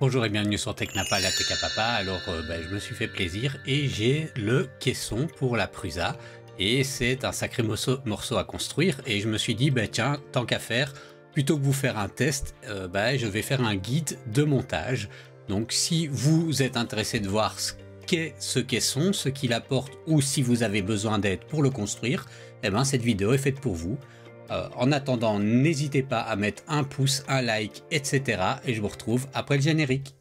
Bonjour et bienvenue sur Technapa, la Tech à Papa. Alors je me suis fait plaisir et j'ai le caisson pour la Prusa et c'est un sacré morceau à construire et je me suis dit tiens, tant qu'à faire, plutôt que vous faire un test, je vais faire un guide de montage. Donc si vous êtes intéressé de voir ce qu'est ce caisson, ce qu'il apporte ou si vous avez besoin d'aide pour le construire, cette vidéo est faite pour vous. En attendant, n'hésitez pas à mettre un pouce, un like, etc. Et je vous retrouve après le générique.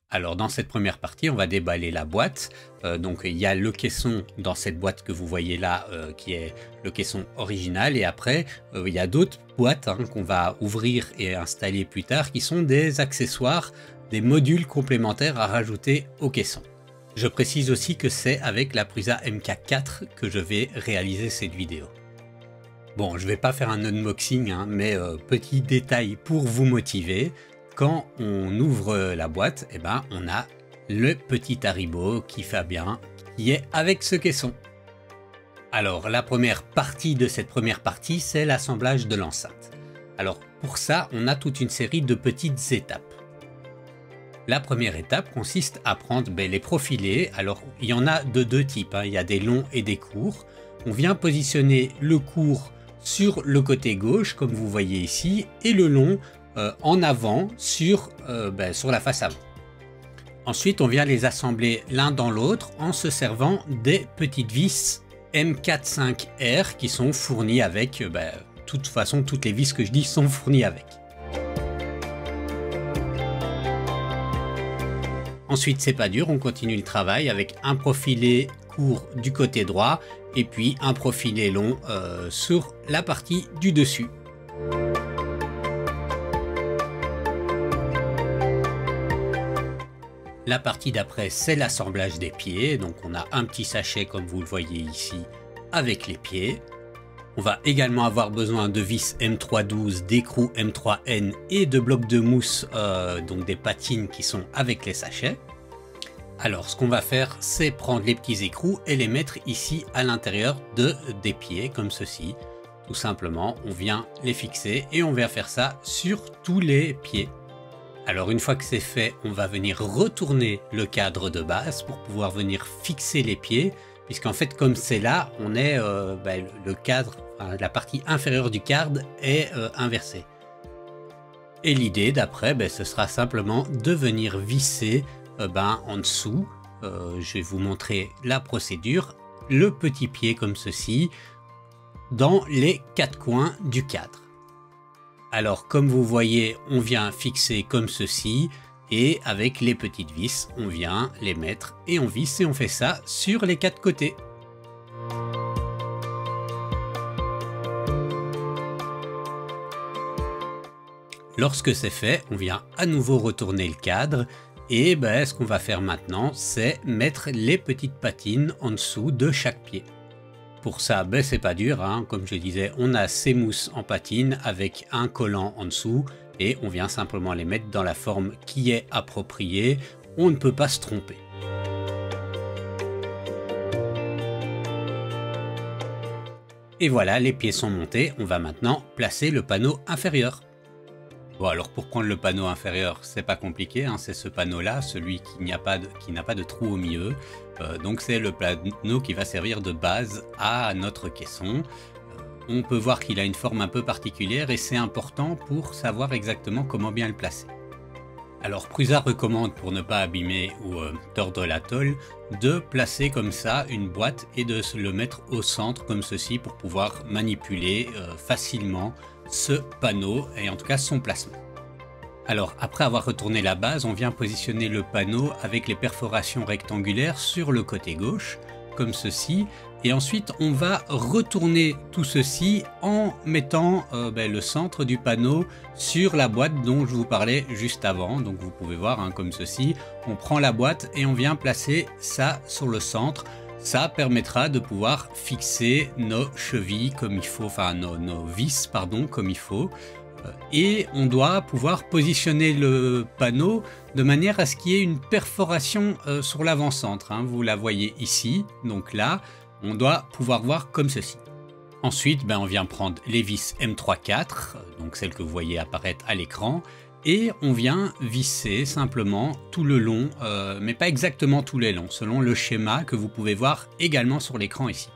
Alors dans cette première partie, on va déballer la boîte. Donc il y a le caisson dans cette boîte que vous voyez là, qui est le caisson original. Et après, il y a d'autres boîtes qu'on va ouvrir et installer plus tard, qui sont des accessoires, des modules complémentaires à rajouter au caisson. Je précise aussi que c'est avec la Prusa MK4 que je vais réaliser cette vidéo. Bon, je ne vais pas faire un unboxing, mais petit détail pour vous motiver. Quand on ouvre la boîte, on a le petit Haribo qui fait bien, qui est avec ce caisson. Alors, la première partie de cette première partie, c'est l'assemblage de l'enceinte. Alors, pour ça, on a toute une série de petites étapes. La première étape consiste à prendre les profilés. Alors, il y en a de deux types, il y a des longs et des courts. On vient positionner le court sur le côté gauche, comme vous voyez ici, et le long en avant sur la face avant. Ensuite, on vient les assembler l'un dans l'autre en se servant des petites vis M45R qui sont fournies avec, de toute façon, toutes les vis que je dis sont fournies avec. Ensuite, c'est pas dur, on continue le travail avec un profilé court du côté droit et puis un profilé long sur la partie du dessus. La partie d'après, c'est l'assemblage des pieds. Donc on a un petit sachet comme vous le voyez ici avec les pieds. On va également avoir besoin de vis M312, d'écrous M3N et de blocs de mousse, donc des patines qui sont avec les sachets. Alors ce qu'on va faire, c'est prendre les petits écrous et les mettre ici à l'intérieur des pieds comme ceci. Tout simplement, on vient les fixer et on vient faire ça sur tous les pieds. Alors une fois que c'est fait, on va venir retourner le cadre de base pour pouvoir venir fixer les pieds. Puisqu'en fait, comme c'est là, on est le cadre, la partie inférieure du cadre est inversée. Et l'idée d'après, ce sera simplement de venir visser en dessous. Je vais vous montrer la procédure. Le petit pied comme ceci dans les quatre coins du cadre. Alors comme vous voyez, on vient fixer comme ceci. Et avec les petites vis, on vient les mettre et on visse et on fait ça sur les quatre côtés. Lorsque c'est fait, on vient à nouveau retourner le cadre et ce qu'on va faire maintenant, c'est mettre les petites patines en dessous de chaque pied. Pour ça, c'est pas dur, comme je disais, on a ces mousses en patine avec un collant en dessous. Et on vient simplement les mettre dans la forme qui est appropriée. On ne peut pas se tromper. Et voilà, les pieds sont montés. On va maintenant placer le panneau inférieur. Bon, alors pour prendre le panneau inférieur, c'est pas compliqué. C'est ce panneau-là, celui qui n'a pas de trou au milieu. Donc c'est le panneau qui va servir de base à notre caisson. On peut voir qu'il a une forme un peu particulière et c'est important pour savoir exactement comment bien le placer. Alors Prusa recommande, pour ne pas abîmer ou tordre la tôle, de placer comme ça une boîte et de le mettre au centre comme ceci pour pouvoir manipuler facilement ce panneau et en tout cas son placement. Alors après avoir retourné la base, on vient positionner le panneau avec les perforations rectangulaires sur le côté gauche comme ceci. Et ensuite, on va retourner tout ceci en mettant le centre du panneau sur la boîte dont je vous parlais juste avant. Donc vous pouvez voir comme ceci, on prend la boîte et on vient placer ça sur le centre. Ça permettra de pouvoir fixer nos chevilles comme il faut, enfin nos vis pardon comme il faut. Et on doit pouvoir positionner le panneau de manière à ce qu'il y ait une perforation sur l'avant-centre. Vous la voyez ici, donc là. On doit pouvoir voir comme ceci. Ensuite, on vient prendre les vis M3-4, donc celles que vous voyez apparaître à l'écran, et on vient visser simplement tout le long, mais pas exactement tout le long, selon le schéma que vous pouvez voir également sur l'écran ici.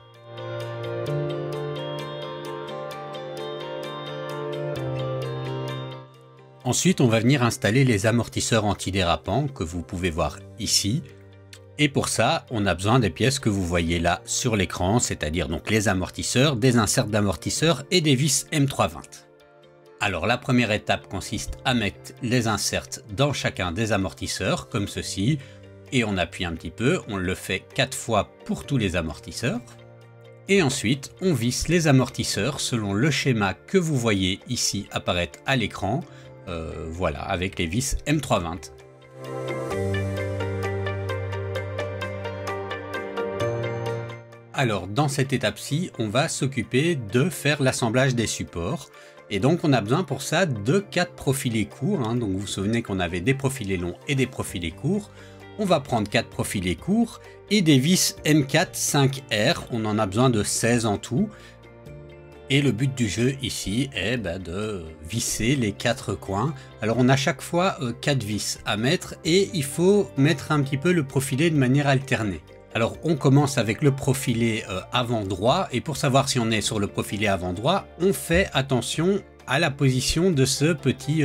Ensuite, on va venir installer les amortisseurs antidérapants que vous pouvez voir ici. Et pour ça, on a besoin des pièces que vous voyez là sur l'écran, c'est-à-dire donc les amortisseurs, des inserts d'amortisseurs et des vis M320. Alors la première étape consiste à mettre les inserts dans chacun des amortisseurs, comme ceci, et on appuie un petit peu, on le fait 4 fois pour tous les amortisseurs. Et ensuite, on visse les amortisseurs selon le schéma que vous voyez ici apparaître à l'écran, voilà, avec les vis M320. Alors dans cette étape-ci, on va s'occuper de faire l'assemblage des supports. Et donc on a besoin pour ça de 4 profilés courts. Donc vous vous souvenez qu'on avait des profilés longs et des profilés courts. On va prendre 4 profilés courts et des vis M4 5R. On en a besoin de 16 en tout. Et le but du jeu ici est de visser les 4 coins. Alors on a chaque fois 4 vis à mettre et il faut mettre un petit peu le profilé de manière alternée. Alors on commence avec le profilé avant droit et pour savoir si on est sur le profilé avant droit, on fait attention à la position de ce petit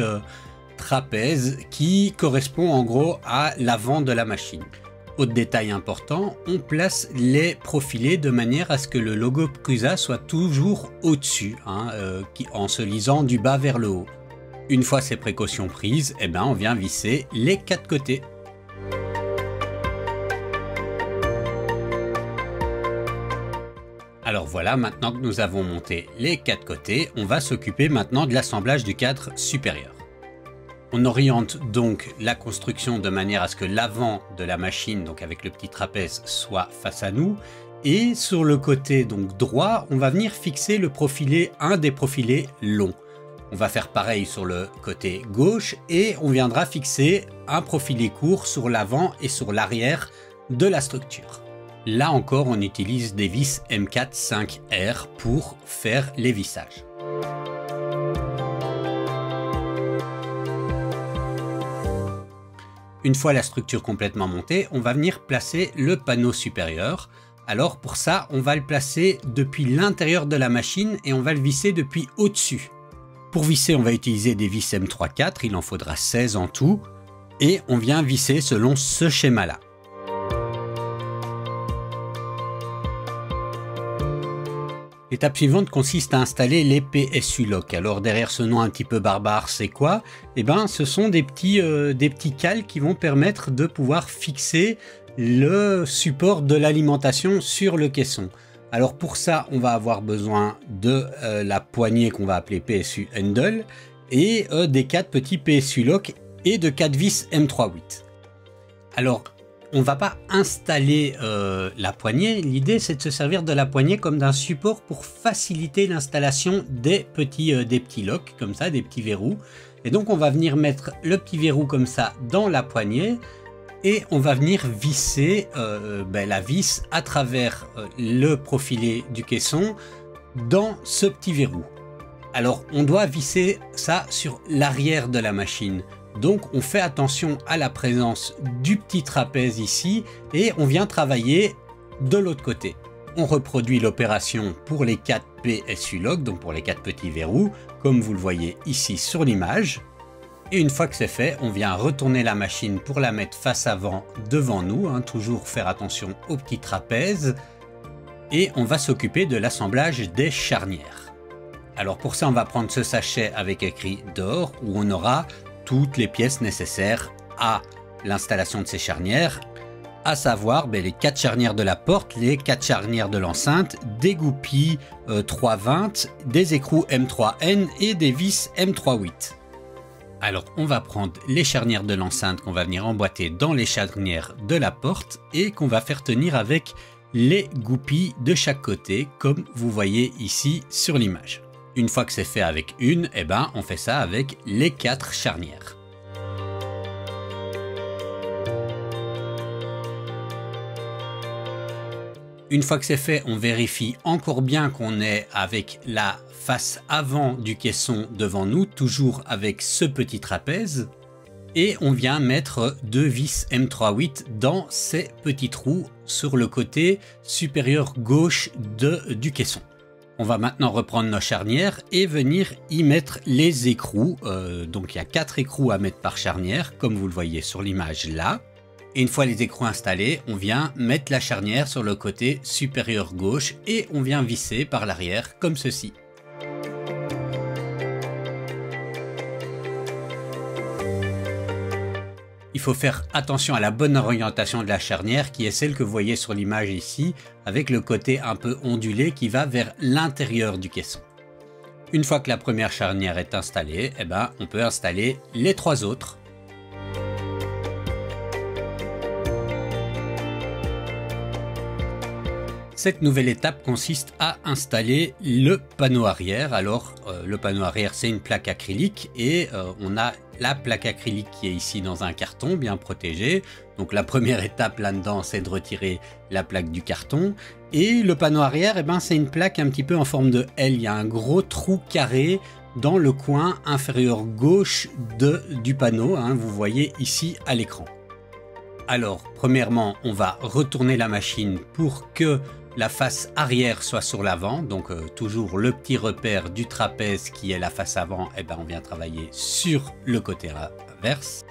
trapèze qui correspond en gros à l'avant de la machine. Autre détail important, on place les profilés de manière à ce que le logo Prusa soit toujours au-dessus, en se lisant du bas vers le haut. Une fois ces précautions prises, on vient visser les 4 côtés. Alors voilà, maintenant que nous avons monté les 4 côtés, on va s'occuper maintenant de l'assemblage du cadre supérieur. On oriente donc la construction de manière à ce que l'avant de la machine, donc avec le petit trapèze, soit face à nous. Et sur le côté donc droit, on va venir fixer le profilé, un des profilés longs. On va faire pareil sur le côté gauche et on viendra fixer un profilé court sur l'avant et sur l'arrière de la structure. Là encore, on utilise des vis M4 5R pour faire les vissages. Une fois la structure complètement montée, on va venir placer le panneau supérieur. Alors pour ça, on va le placer depuis l'intérieur de la machine et on va le visser depuis au-dessus. Pour visser, on va utiliser des vis M3-4, il en faudra 16 en tout. Et on vient visser selon ce schéma-là. L'étape suivante consiste à installer les PSU Lock. Alors derrière ce nom un petit peu barbare, c'est quoi? Ce sont des petits cales qui vont permettre de pouvoir fixer le support de l'alimentation sur le caisson. Alors pour ça, on va avoir besoin de la poignée qu'on va appeler PSU Handle et des 4 petits PSU Lock et de 4 vis M3-8. Alors on ne va pas installer la poignée, l'idée c'est de se servir de la poignée comme d'un support pour faciliter l'installation des petits locks, comme ça, des petits verrous. Et donc on va venir mettre le petit verrou comme ça dans la poignée et on va venir visser la vis à travers le profilé du caisson dans ce petit verrou. Alors on doit visser ça sur l'arrière de la machine. Donc on fait attention à la présence du petit trapèze ici et on vient travailler de l'autre côté. On reproduit l'opération pour les 4 PSU Lock, donc pour les 4 petits verrous, comme vous le voyez ici sur l'image. Et une fois que c'est fait, on vient retourner la machine pour la mettre face avant devant nous, toujours faire attention au petit trapèze. Et on va s'occuper de l'assemblage des charnières. Alors pour ça, on va prendre ce sachet avec écrit d'or où on aura toutes les pièces nécessaires à l'installation de ces charnières, à savoir les 4 charnières de la porte, les 4 charnières de l'enceinte, des goupilles 320, des écrous M3N et des vis M3-8. Alors on va prendre les charnières de l'enceinte qu'on va venir emboîter dans les charnières de la porte et qu'on va faire tenir avec les goupilles de chaque côté comme vous voyez ici sur l'image. Une fois que c'est fait avec une, on fait ça avec les 4 charnières. Une fois que c'est fait, on vérifie encore bien qu'on est avec la face avant du caisson devant nous, toujours avec ce petit trapèze. Et on vient mettre 2 vis M38 dans ces petits trous sur le côté supérieur gauche du caisson. On va maintenant reprendre nos charnières et venir y mettre les écrous. Donc il y a 4 écrous à mettre par charnière, comme vous le voyez sur l'image là. Et une fois les écrous installés, on vient mettre la charnière sur le côté supérieur gauche et on vient visser par l'arrière comme ceci. Il faut faire attention à la bonne orientation de la charnière qui est celle que vous voyez sur l'image ici, avec le côté un peu ondulé qui va vers l'intérieur du caisson. Une fois que la première charnière est installée, on peut installer les 3 autres. Cette nouvelle étape consiste à installer le panneau arrière. Alors le panneau arrière, c'est une plaque acrylique et on a la plaque acrylique qui est ici dans un carton bien protégé. Donc la première étape là-dedans, c'est de retirer la plaque du carton. Et le panneau arrière, c'est une plaque un petit peu en forme de L. Il y a un gros trou carré dans le coin inférieur gauche du panneau, hein, vous voyez ici à l'écran. Alors premièrement, on va retourner la machine pour que la face arrière soit sur l'avant, donc toujours le petit repère du trapèze qui est la face avant, on vient travailler sur le côté inverse.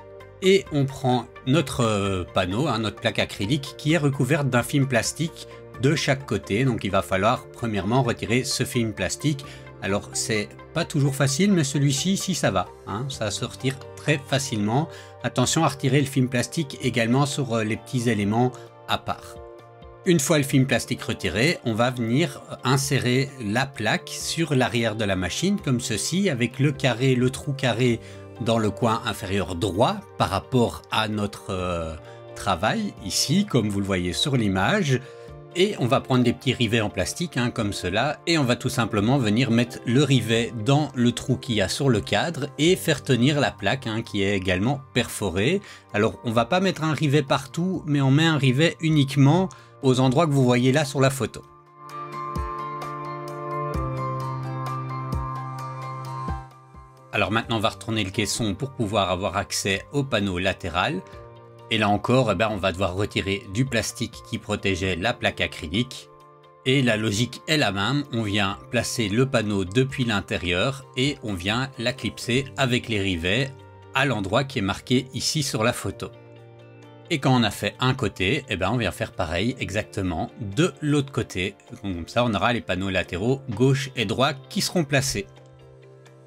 Et on prend notre panneau, hein, notre plaque acrylique qui est recouverte d'un film plastique de chaque côté. Donc il va falloir premièrement retirer ce film plastique. Alors c'est pas toujours facile, mais celui-ci, si ça va, hein, ça va sortir très facilement. Attention à retirer le film plastique également sur les petits éléments à part. Une fois le film plastique retiré, on va venir insérer la plaque sur l'arrière de la machine comme ceci, avec le trou carré dans le coin inférieur droit par rapport à notre travail ici, comme vous le voyez sur l'image. Et on va prendre des petits rivets en plastique, hein, comme cela, et on va tout simplement venir mettre le rivet dans le trou qu'il y a sur le cadre et faire tenir la plaque, hein, qui est également perforée. Alors on va pas mettre un rivet partout, mais on met un rivet uniquement aux endroits que vous voyez là sur la photo. Alors maintenant on va retourner le caisson pour pouvoir avoir accès au panneau latéral. Et là encore, on va devoir retirer du plastique qui protégeait la plaque acrylique. Et la logique est la même, on vient placer le panneau depuis l'intérieur et on vient la clipser avec les rivets à l'endroit qui est marqué ici sur la photo. Et quand on a fait un côté, on vient faire pareil exactement de l'autre côté. Comme ça, on aura les panneaux latéraux gauche et droit qui seront placés.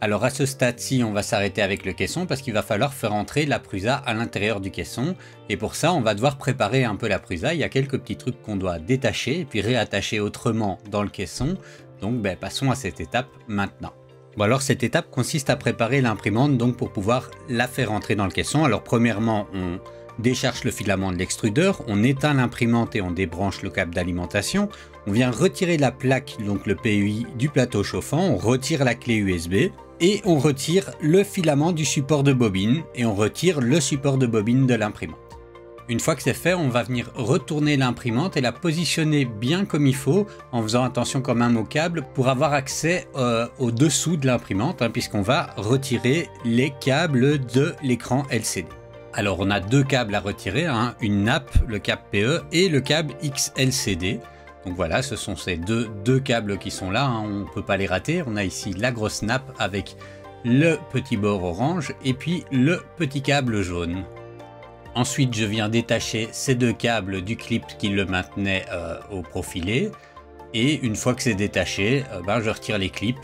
Alors à ce stade-ci, on va s'arrêter avec le caisson parce qu'il va falloir faire entrer la prusa à l'intérieur du caisson. Et pour ça, on va devoir préparer un peu la prusa. Il y a quelques petits trucs qu'on doit détacher et puis réattacher autrement dans le caisson. Donc passons à cette étape maintenant. Bon alors cette étape consiste à préparer l'imprimante donc pour pouvoir la faire entrer dans le caisson. Alors premièrement, on décharge le filament de l'extrudeur, on éteint l'imprimante et on débranche le câble d'alimentation. On vient retirer la plaque, donc le PUI du plateau chauffant, on retire la clé USB et on retire le filament du support de bobine et on retire le support de bobine de l'imprimante. Une fois que c'est fait, on va venir retourner l'imprimante et la positionner bien comme il faut en faisant attention quand même au câble pour avoir accès au dessous de l'imprimante, hein, puisqu'on va retirer les câbles de l'écran LCD. Alors on a 2 câbles à retirer, hein, une nappe, le câble PE et le câble XLCD. Donc voilà, ce sont ces deux câbles qui sont là, hein, on ne peut pas les rater. On a ici la grosse nappe avec le petit bord orange et puis le petit câble jaune. Ensuite, je viens détacher ces 2 câbles du clip qui le maintenait au profilé. Et une fois que c'est détaché, je retire les clips.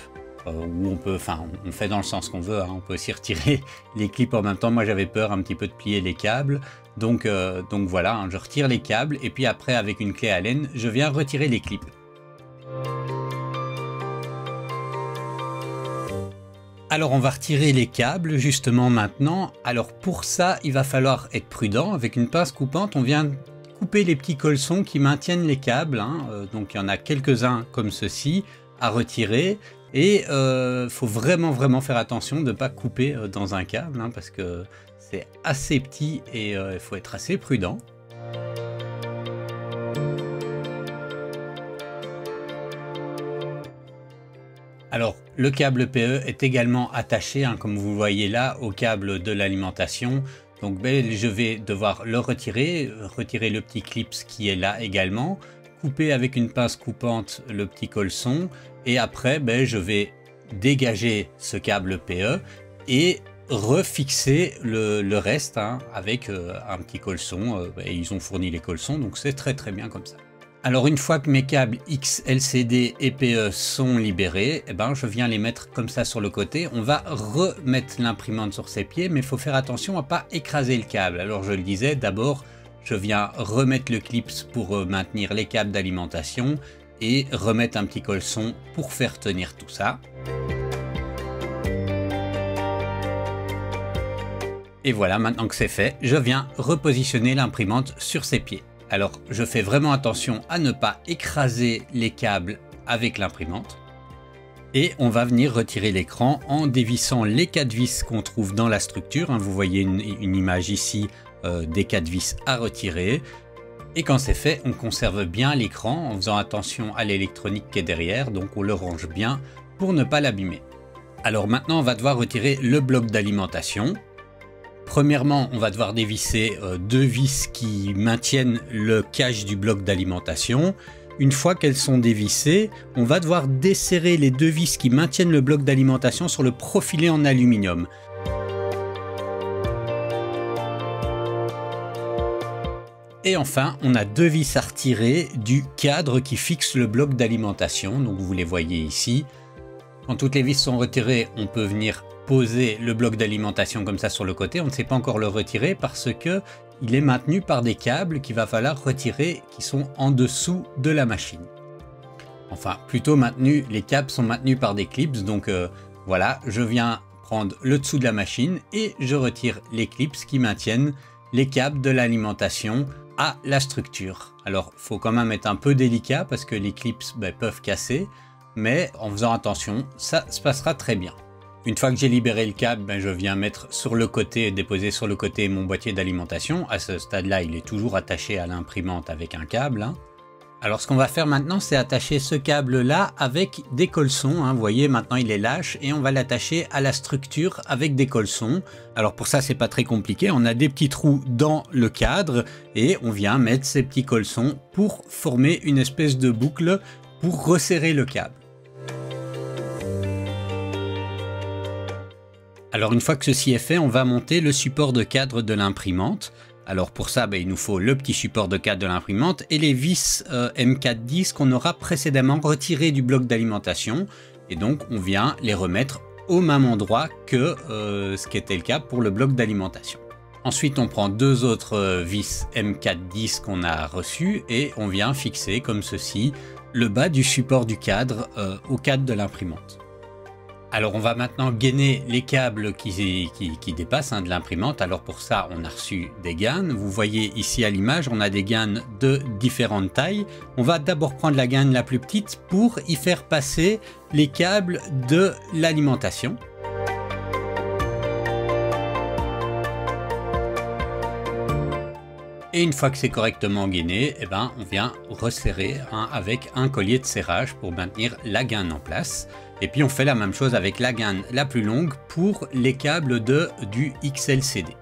Ou on fait dans le sens qu'on veut, hein. On peut aussi retirer les clips en même temps. Moi j'avais peur un petit peu de plier les câbles, donc voilà, hein, je retire les câbles et puis après avec une clé Allen je viens retirer les clips. Alors on va retirer les câbles justement maintenant. Alors pour ça il va falloir être prudent. Avec une pince coupante on vient couper les petits colçons qui maintiennent les câbles, hein. Donc il y en a quelques-uns comme ceci à retirer. Et faut vraiment faire attention de ne pas couper dans un câble, hein, parce que c'est assez petit et il faut être assez prudent. Alors, le câble PE est également attaché, hein, comme vous voyez là, au câble de l'alimentation. Donc, je vais devoir le retirer le petit clip qui est là également, couper avec une pince coupante le petit colson, et après, je vais dégager ce câble PE et refixer le reste, hein, avec un petit colson. Ils ont fourni les colsons, donc c'est très bien comme ça. Alors une fois que mes câbles XLCD et PE sont libérés, je viens les mettre comme ça sur le côté. On va remettre l'imprimante sur ses pieds, mais il faut faire attention à ne pas écraser le câble. Alors je le disais, d'abord je viens remettre le clip pour maintenir les câbles d'alimentation et remettre un petit colson pour faire tenir tout ça. Et voilà, maintenant que c'est fait, je viens repositionner l'imprimante sur ses pieds. Alors, je fais vraiment attention à ne pas écraser les câbles avec l'imprimante. Et on va venir retirer l'écran en dévissant les 4 vis qu'on trouve dans la structure. Vous voyez une image ici des 4 vis à retirer. Et quand c'est fait, on conserve bien l'écran en faisant attention à l'électronique qui est derrière. Donc on le range bien pour ne pas l'abîmer. Alors maintenant, on va devoir retirer le bloc d'alimentation. Premièrement, on va devoir dévisser 2 vis qui maintiennent le cache du bloc d'alimentation. Une fois qu'elles sont dévissées, on va devoir desserrer les 2 vis qui maintiennent le bloc d'alimentation sur le profilé en aluminium. Et enfin, on a 2 vis à retirer du cadre qui fixe le bloc d'alimentation. Donc vous les voyez ici. Quand toutes les vis sont retirées, on peut venir poser le bloc d'alimentation comme ça sur le côté. On ne sait pas encore le retirer parce que il est maintenu par des câbles qu'il va falloir retirer qui sont en dessous de la machine. Enfin, plutôt maintenu, les câbles sont maintenus par des clips. Donc voilà, je viens prendre le dessous de la machine et je retire les clips qui maintiennent les câbles de l'alimentation à la structure. Alors, il faut quand même être un peu délicat parce que les clips peuvent casser, mais en faisant attention, ça se passera très bien. Une fois que j'ai libéré le câble, je viens mettre sur le côté, déposer sur le côté mon boîtier d'alimentation. À ce stade-là, il est toujours attaché à l'imprimante avec un câble. Alors ce qu'on va faire maintenant, c'est attacher ce câble-là avec des colsons. Vous voyez, maintenant il est lâche et on va l'attacher à la structure avec des colsons. Alors pour ça, c'est pas très compliqué. On a des petits trous dans le cadre et on vient mettre ces petits colsons pour former une espèce de boucle pour resserrer le câble. Alors une fois que ceci est fait, on va monter le support de cadre de l'imprimante. Alors pour ça, il nous faut le petit support de cadre de l'imprimante et les vis M410 qu'on aura précédemment retirées du bloc d'alimentation. Et donc on vient les remettre au même endroit que ce qui était le cas pour le bloc d'alimentation. Ensuite on prend 2 autres vis M410 qu'on a reçues et on vient fixer comme ceci le bas du support du cadre au cadre de l'imprimante. Alors on va maintenant gainer les câbles qui dépassent de l'imprimante. Alors pour ça on a reçu des gaines. Vous voyez ici à l'image on a des gaines de différentes tailles. On va d'abord prendre la gaine la plus petite pour y faire passer les câbles de l'alimentation. Et une fois que c'est correctement gainé, on vient resserrer avec un collier de serrage pour maintenir la gaine en place. Et puis on fait la même chose avec la gaine la plus longue pour les câbles du XLCD.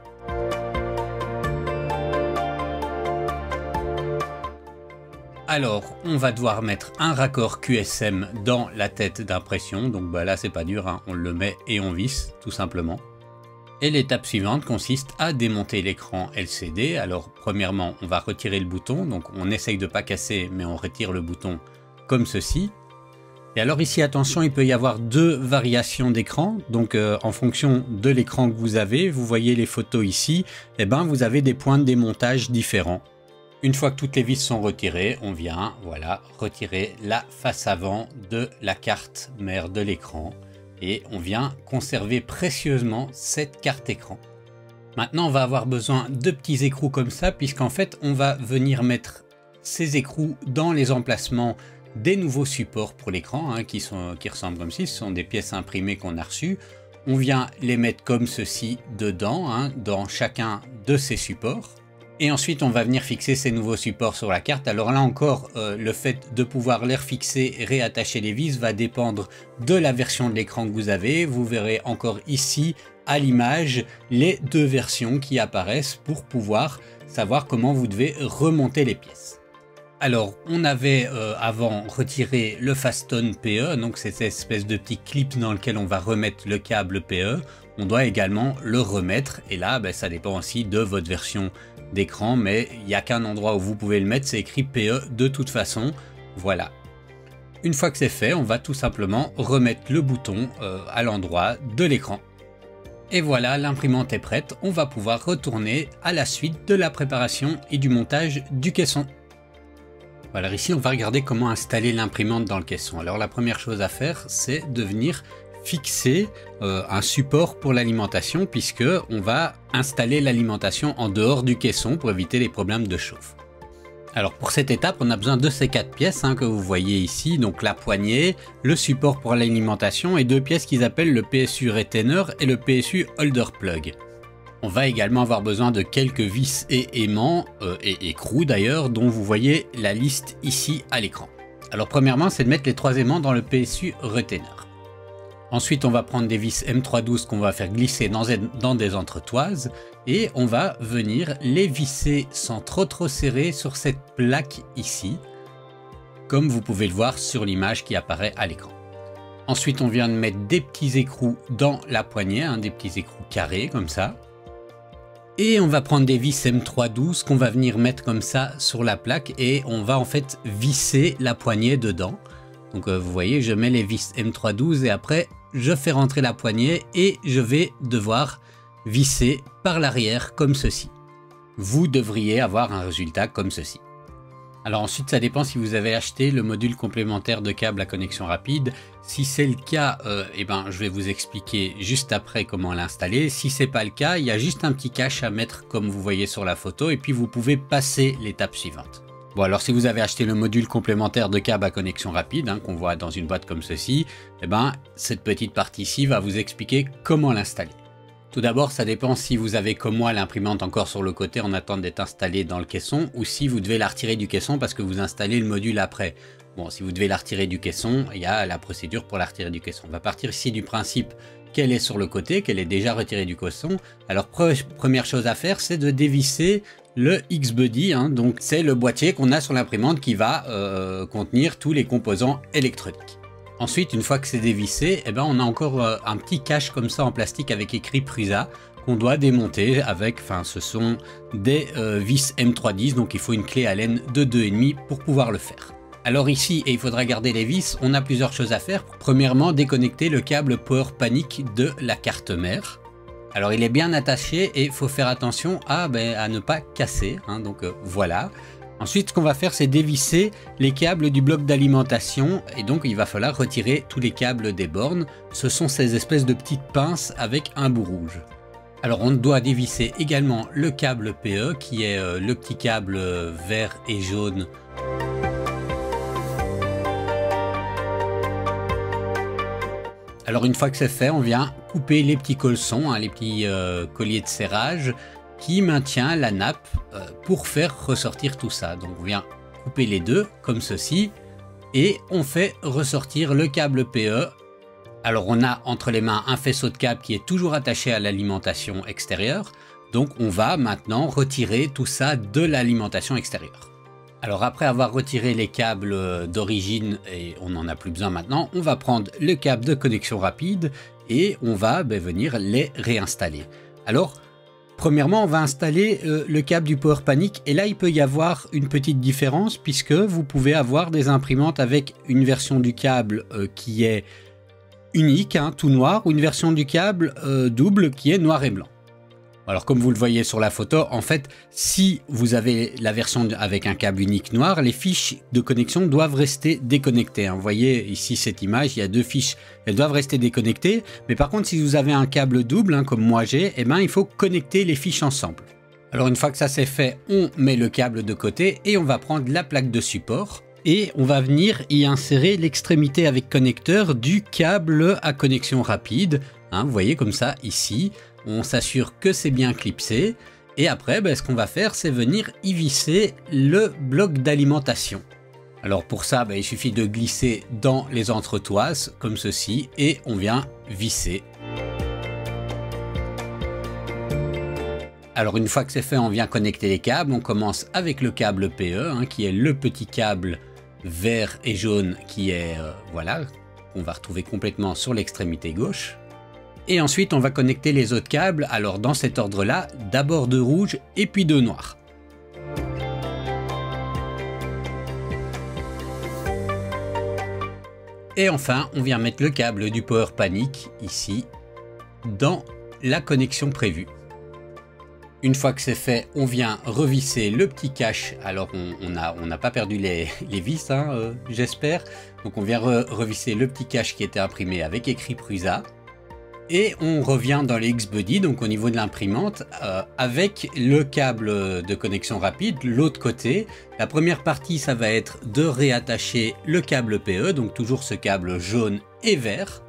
Alors on va devoir mettre un raccord QSM dans la tête d'impression. Donc là c'est pas dur, on le met et on visse tout simplement. Et l'étape suivante consiste à démonter l'écran LCD. Alors premièrement on va retirer le bouton. Donc on essaye de ne pas casser mais on retire le bouton comme ceci. Et alors ici attention, il peut y avoir 2 variations d'écran. Donc en fonction de l'écran que vous avez, vous voyez les photos ici, vous avez des points de démontage différents. Une fois que toutes les vis sont retirées, on vient retirer la face avant de la carte mère de l'écran. Et on vient conserver précieusement cette carte écran. Maintenant on va avoir besoin de petits écrous comme ça, puisqu'en fait on va venir mettre ces écrous dans les emplacements des nouveaux supports pour l'écran qui ressemblent comme ci. Ce sont des pièces imprimées qu'on a reçues. On vient les mettre comme ceci dedans, dans chacun de ces supports. Et ensuite, on va venir fixer ces nouveaux supports sur la carte. Alors là encore, le fait de pouvoir les refixer et réattacher les vis va dépendre de la version de l'écran que vous avez. Vous verrez encore ici, à l'image, les deux versions qui apparaissent pour pouvoir savoir comment vous devez remonter les pièces. Alors, on avait avant retiré le Faston PE, donc c'est cette espèce de petit clip dans lequel on va remettre le câble PE. On doit également le remettre, et là, ça dépend aussi de votre version d'écran, mais il n'y a qu'un endroit où vous pouvez le mettre, c'est écrit PE de toute façon. Voilà. Une fois que c'est fait, on va tout simplement remettre le bouton à l'endroit de l'écran. Et voilà, l'imprimante est prête. On va pouvoir retourner à la suite de la préparation et du montage du caisson. Voilà, ici on va regarder comment installer l'imprimante dans le caisson. Alors la première chose à faire, c'est de venir fixer un support pour l'alimentation, puisque on va installer l'alimentation en dehors du caisson pour éviter les problèmes de chauffe. Alors pour cette étape, on a besoin de ces 4 pièces que vous voyez ici, donc la poignée, le support pour l'alimentation et 2 pièces qu'ils appellent le PSU Retainer et le PSU Holder Plug. On va également avoir besoin de quelques vis et aimants et écrous d'ailleurs, dont vous voyez la liste ici à l'écran. Alors premièrement, c'est de mettre les 3 aimants dans le PSU Retainer. Ensuite, on va prendre des vis M312 qu'on va faire glisser dans des entretoises et on va venir les visser sans trop serrer sur cette plaque ici, comme vous pouvez le voir sur l'image qui apparaît à l'écran. Ensuite, on vient de mettre des petits écrous dans la poignée, des petits écrous carrés comme ça. Et on va prendre des vis M312 qu'on va venir mettre comme ça sur la plaque et on va en fait visser la poignée dedans. Donc vous voyez, je mets les vis M312 et après je fais rentrer la poignée et je vais devoir visser par l'arrière comme ceci. Vous devriez avoir un résultat comme ceci. Alors ensuite, ça dépend si vous avez acheté le module complémentaire de câble à connexion rapide. Si c'est le cas, je vais vous expliquer juste après comment l'installer. Si c'est pas le cas, il y a juste un petit cache à mettre comme vous voyez sur la photo et puis vous pouvez passer l'étape suivante. Bon, alors si vous avez acheté le module complémentaire de câble à connexion rapide, qu'on voit dans une boîte comme ceci, cette petite partie ici va vous expliquer comment l'installer. Tout d'abord, ça dépend si vous avez comme moi l'imprimante encore sur le côté en attente d'être installée dans le caisson ou si vous devez la retirer du caisson parce que vous installez le module après. Bon, si vous devez la retirer du caisson, il y a la procédure pour la retirer du caisson. On va partir ici du principe qu'elle est sur le côté, qu'elle est déjà retirée du caisson. Alors première chose à faire, c'est de dévisser le X-Buddy, donc c'est le boîtier qu'on a sur l'imprimante qui va contenir tous les composants électroniques. Ensuite, une fois que c'est dévissé, on a encore un petit cache comme ça en plastique avec écrit Prusa qu'on doit démonter avec, ce sont des vis M310, donc il faut une clé Allen de 2,5 pour pouvoir le faire. Alors ici, et il faudra garder les vis, on a plusieurs choses à faire. Premièrement, déconnecter le câble Power Panic de la carte mère. Alors il est bien attaché et il faut faire attention à ne pas casser, donc voilà. Ensuite, ce qu'on va faire, c'est dévisser les câbles du bloc d'alimentation et donc il va falloir retirer tous les câbles des bornes. Ce sont ces espèces de petites pinces avec un bout rouge. Alors on doit dévisser également le câble PE qui est le petit câble vert et jaune. Alors une fois que c'est fait, on vient couper les petits colçons, les petits colliers de serrage qui maintient la nappe pour faire ressortir tout ça. Donc on vient couper les deux comme ceci et on fait ressortir le câble PE. Alors on a entre les mains un faisceau de câble qui est toujours attaché à l'alimentation extérieure. Donc on va maintenant retirer tout ça de l'alimentation extérieure. Alors après avoir retiré les câbles d'origine et on n'en a plus besoin maintenant, on va prendre le câble de connexion rapide et on va venir les réinstaller. Alors premièrement, on va installer le câble du Power Panic et là il peut y avoir une petite différence puisque vous pouvez avoir des imprimantes avec une version du câble qui est unique, tout noir, ou une version du câble double qui est noir et blanc. Alors comme vous le voyez sur la photo, en fait, si vous avez la version avec un câble unique noir, les fiches de connexion doivent rester déconnectées. Vous voyez ici cette image, il y a 2 fiches, elles doivent rester déconnectées. Mais par contre, si vous avez un câble double, comme moi j'ai, il faut connecter les fiches ensemble. Alors une fois que ça c'est fait, on met le câble de côté et on va prendre la plaque de support. Et on va venir y insérer l'extrémité avec connecteur du câble à connexion rapide. Vous voyez comme ça ici. On s'assure que c'est bien clipsé Et après, ce qu'on va faire, c'est venir y visser le bloc d'alimentation. Alors pour ça, il suffit de glisser dans les entretoises, comme ceci, et on vient visser. Alors une fois que c'est fait, on vient connecter les câbles. On commence avec le câble PE, qui est le petit câble vert et jaune qui est, voilà, qu'on va retrouver complètement sur l'extrémité gauche. Et ensuite, on va connecter les autres câbles, alors dans cet ordre-là, d'abord de rouge et puis de noir. Et enfin, on vient mettre le câble du Power Panic, ici, dans la connexion prévue. Une fois que c'est fait, on vient revisser le petit cache. Alors, on n'a pas perdu les vis, j'espère. Donc, on vient revisser le petit cache qui était imprimé avec écrit Prusa. Et on revient dans les X-Buddy, donc au niveau de l'imprimante, avec le câble de connexion rapide, l'autre côté. La première partie, ça va être de réattacher le câble PE, donc toujours ce câble jaune et vert.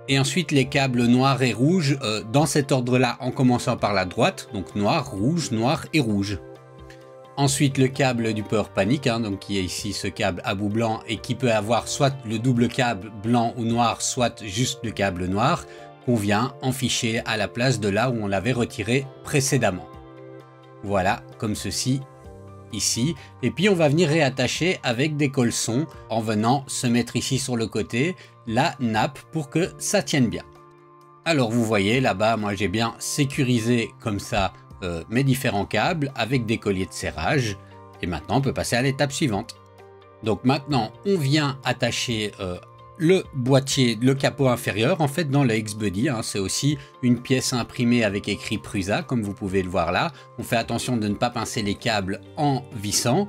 Et ensuite les câbles noirs et rouges, dans cet ordre-là, en commençant par la droite, donc noir et rouge. Ensuite le câble du Power Panic, donc qui est ici ce câble à bout blanc et qui peut avoir soit le double câble blanc ou noir, soit juste le câble noir, qu'on vient enficher à la place de là où on l'avait retiré précédemment. Voilà, comme ceci, ici. Et puis on va venir réattacher avec des colsons en venant se mettre ici sur le côté la nappe pour que ça tienne bien. Alors vous voyez là-bas, moi j'ai bien sécurisé comme ça mes différents câbles avec des colliers de serrage. Et maintenant on peut passer à l'étape suivante. Donc maintenant on vient attacher le boîtier, le capot inférieur en fait dans le X-Buddy. C'est aussi une pièce imprimée avec écrit Prusa comme vous pouvez le voir là. On fait attention de ne pas pincer les câbles en vissant.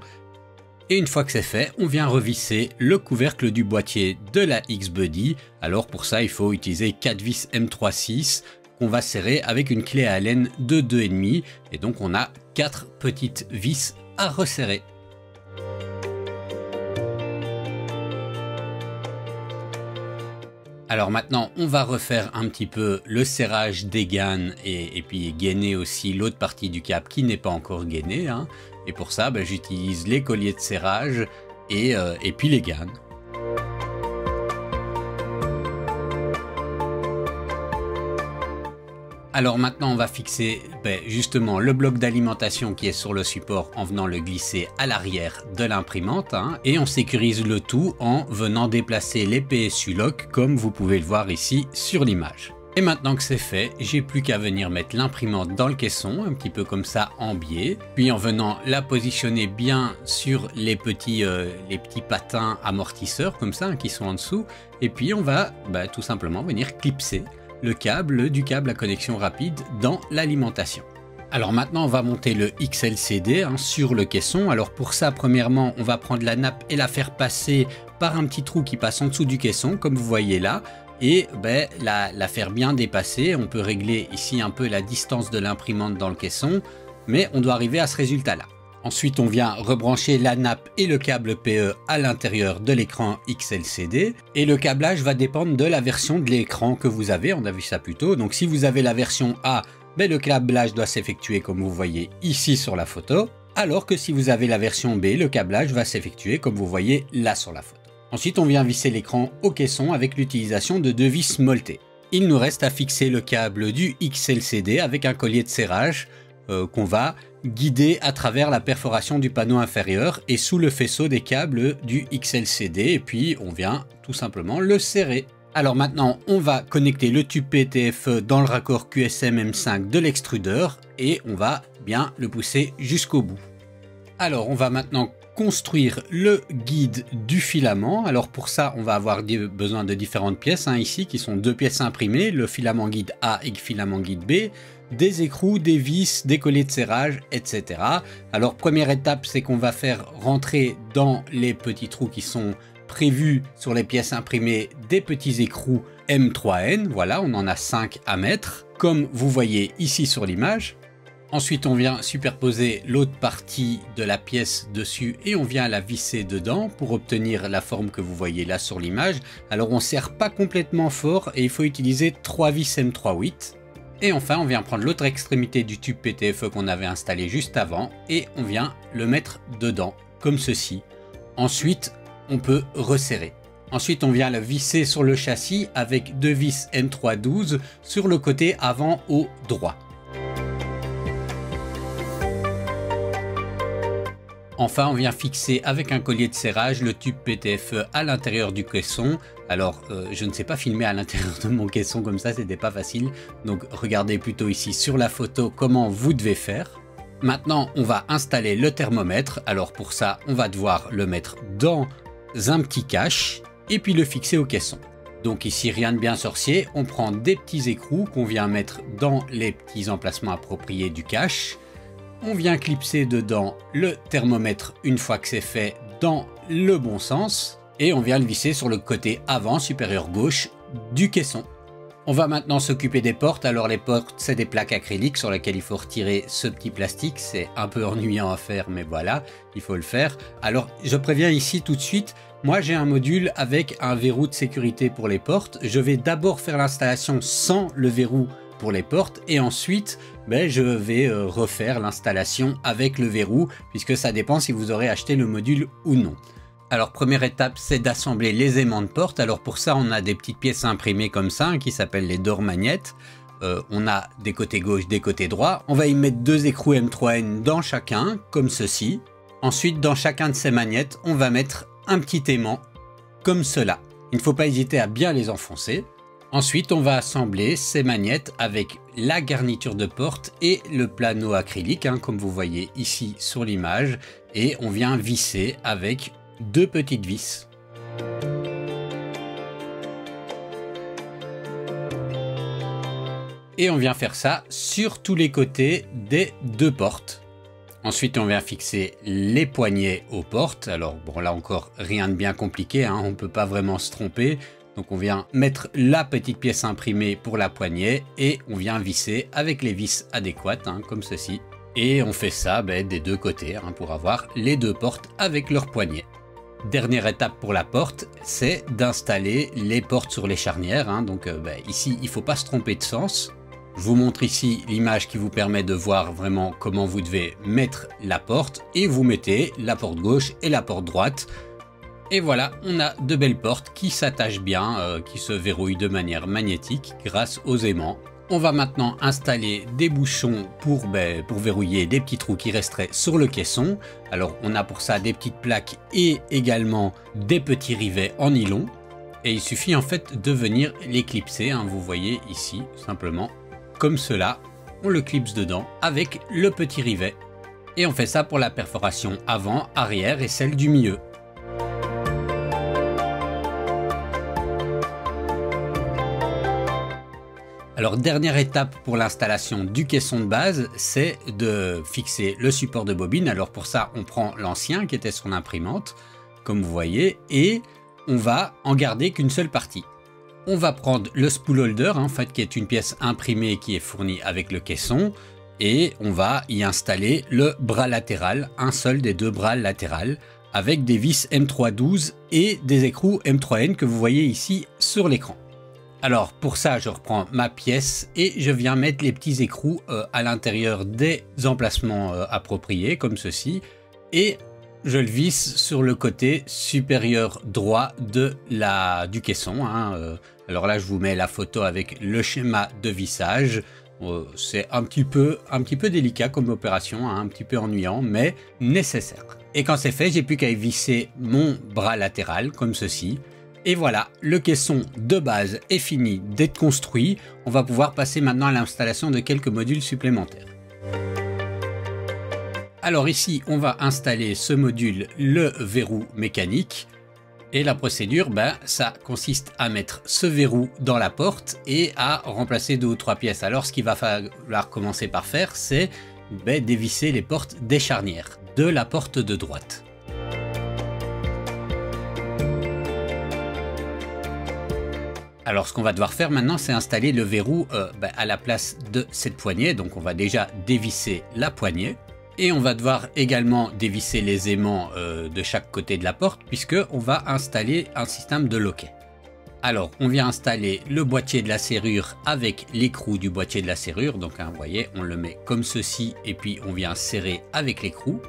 Et une fois que c'est fait, on vient revisser le couvercle du boîtier de la X-Buddy. Alors pour ça il faut utiliser 4 vis M36 qu'on va serrer avec une clé à Allen de 2,5 et donc on a 4 petites vis à resserrer. Alors maintenant on va refaire un petit peu le serrage des gaines et puis gainer aussi l'autre partie du câble qui n'est pas encore gainée. Et pour ça j'utilise les colliers de serrage et puis les gaines. Alors maintenant on va fixer justement le bloc d'alimentation qui est sur le support en venant le glisser à l'arrière de l'imprimante et on sécurise le tout en venant déplacer les PSU lock comme vous pouvez le voir ici sur l'image. Et maintenant que c'est fait, j'ai plus qu'à venir mettre l'imprimante dans le caisson, un petit peu comme ça en biais, puis en venant la positionner bien sur les petits patins amortisseurs comme ça qui sont en dessous, et puis on va tout simplement venir clipser le câble du câble à connexion rapide dans l'alimentation. Alors maintenant on va monter le XLCD sur le caisson. Alors pour ça premièrement on va prendre la nappe et la faire passer par un petit trou qui passe en dessous du caisson comme vous voyez là et la faire bien dépasser. On peut régler ici un peu la distance de l'imprimante dans le caisson mais on doit arriver à ce résultat là. Ensuite on vient rebrancher la nappe et le câble PE à l'intérieur de l'écran XLCD et le câblage va dépendre de la version de l'écran que vous avez, on a vu ça plus tôt. Donc si vous avez la version A, le câblage doit s'effectuer comme vous voyez ici sur la photo, alors que si vous avez la version B, le câblage va s'effectuer comme vous voyez là sur la photo. Ensuite on vient visser l'écran au caisson avec l'utilisation de 2 vis molletées. Il nous reste à fixer le câble du XLCD avec un collier de serrage qu'on va guider à travers la perforation du panneau inférieur et sous le faisceau des câbles du XLCD et puis on vient tout simplement le serrer. Alors maintenant on va connecter le tube PTFE dans le raccord QSM M5 de l'extrudeur et on va bien le pousser jusqu'au bout. Alors on va maintenant construire le guide du filament. Alors pour ça on va avoir besoin de différentes pièces ici qui sont 2 pièces imprimées, le filament guide A et le filament guide B, des écrous, des vis, des colliers de serrage, etc. Alors première étape c'est qu'on va faire rentrer dans les petits trous qui sont prévus sur les pièces imprimées des petits écrous M3N. Voilà, on en a 5 à mettre comme vous voyez ici sur l'image. Ensuite on vient superposer l'autre partie de la pièce dessus et on vient la visser dedans pour obtenir la forme que vous voyez là sur l'image. Alors on ne serre pas complètement fort et il faut utiliser 3 vis M38. Et enfin, on vient prendre l'autre extrémité du tube PTFE qu'on avait installé juste avant et on vient le mettre dedans, comme ceci. Ensuite, on peut resserrer. Ensuite, on vient le visser sur le châssis avec 2 vis M312 sur le côté avant au droit. Enfin, on vient fixer avec un collier de serrage le tube PTFE à l'intérieur du caisson. Alors, je ne sais pas filmer à l'intérieur de mon caisson comme ça, c'était pas facile. Donc, regardez plutôt ici sur la photo comment vous devez faire. Maintenant, on va installer le thermomètre. Alors, pour ça, on va devoir le mettre dans un petit cache et puis le fixer au caisson. Donc ici, rien de bien sorcier. On prend des petits écrous qu'on vient mettre dans les petits emplacements appropriés du cache. On vient clipser dedans le thermomètre une fois que c'est fait dans le bon sens et on vient le visser sur le côté avant supérieur gauche du caisson. On va maintenant s'occuper des portes. Alors les portes, c'est des plaques acryliques sur lesquelles il faut retirer ce petit plastique. C'est un peu ennuyant à faire, mais voilà, il faut le faire. Alors je préviens ici tout de suite, moi j'ai un module avec un verrou de sécurité pour les portes. Je vais d'abord faire l'installation sans le verrou pour les portes et ensuite je vais refaire l'installation avec le verrou puisque ça dépend si vous aurez acheté le module ou non. Alors première étape, c'est d'assembler les aimants de porte. Alors pour ça, on a des petites pièces imprimées comme ça qui s'appellent les door magnettes. On a des côtés gauche, des côtés droits. On va y mettre 2 écrous M3N dans chacun comme ceci. Ensuite, dans chacun de ces magnettes, on va mettre un petit aimant comme cela. Il ne faut pas hésiter à bien les enfoncer. Ensuite, on va assembler ces magnettes avec la garniture de porte et le plano acrylique, comme vous voyez ici sur l'image. Et on vient visser avec 2 petites vis. Et on vient faire ça sur tous les côtés des 2 portes. Ensuite, on vient fixer les poignées aux portes. Alors bon, là encore, rien de bien compliqué, on ne peut pas vraiment se tromper. Donc on vient mettre la petite pièce imprimée pour la poignée et on vient visser avec les vis adéquates, comme ceci. Et on fait ça des 2 côtés pour avoir les 2 portes avec leurs poignées. Dernière étape pour la porte, c'est d'installer les portes sur les charnières. Donc ici, il ne faut pas se tromper de sens. Je vous montre ici l'image qui vous permet de voir vraiment comment vous devez mettre la porte. Et vous mettez la porte gauche et la porte droite. Et voilà, on a 2 belles portes qui s'attachent bien, qui se verrouillent de manière magnétique grâce aux aimants. On va maintenant installer des bouchons pour verrouiller des petits trous qui resteraient sur le caisson. Alors on a pour ça des petites plaques et également des petits rivets en nylon. Et il suffit en fait de venir les clipser, vous voyez ici, simplement comme cela. On le clipse dedans avec le petit rivet. Et on fait ça pour la perforation avant, arrière et celle du milieu. Alors dernière étape pour l'installation du caisson de base, c'est de fixer le support de bobine. Alors pour ça, on prend l'ancien qui était sur l'imprimante, comme vous voyez, et on va en garder qu'une seule partie. On va prendre le spool holder, en fait, qui est une pièce imprimée qui est fournie avec le caisson, et on va y installer le bras latéral, un seul des 2 bras latérales, avec des vis M312 et des écrous M3N que vous voyez ici sur l'écran. Alors pour ça, je reprends ma pièce et je viens mettre les petits écrous à l'intérieur des emplacements appropriés, comme ceci. Et je le visse sur le côté supérieur droit du caisson. Alors là, je vous mets la photo avec le schéma de vissage. C'est un petit peu délicat comme opération, un petit peu ennuyant, mais nécessaire. Et quand c'est fait, j'ai plus qu'à y visser mon bras latéral, comme ceci. Et voilà, le caisson de base est fini d'être construit. On va pouvoir passer maintenant à l'installation de quelques modules supplémentaires. Alors ici, on va installer ce module, le verrou mécanique. Et la procédure, ça consiste à mettre ce verrou dans la porte et à remplacer 2 ou 3 pièces. Alors ce qu'il va falloir commencer par faire, c'est dévisser les portes des charnières de la porte de droite. Alors ce qu'on va devoir faire maintenant, c'est installer le verrou à la place de cette poignée. Donc on va déjà dévisser la poignée. Et on va devoir également dévisser les aimants de chaque côté de la porte, puisque on va installer un système de loquet. Alors, on vient installer le boîtier de la serrure avec l'écrou du boîtier de la serrure. Donc, vous voyez, on le met comme ceci et puis on vient serrer avec l'écrou.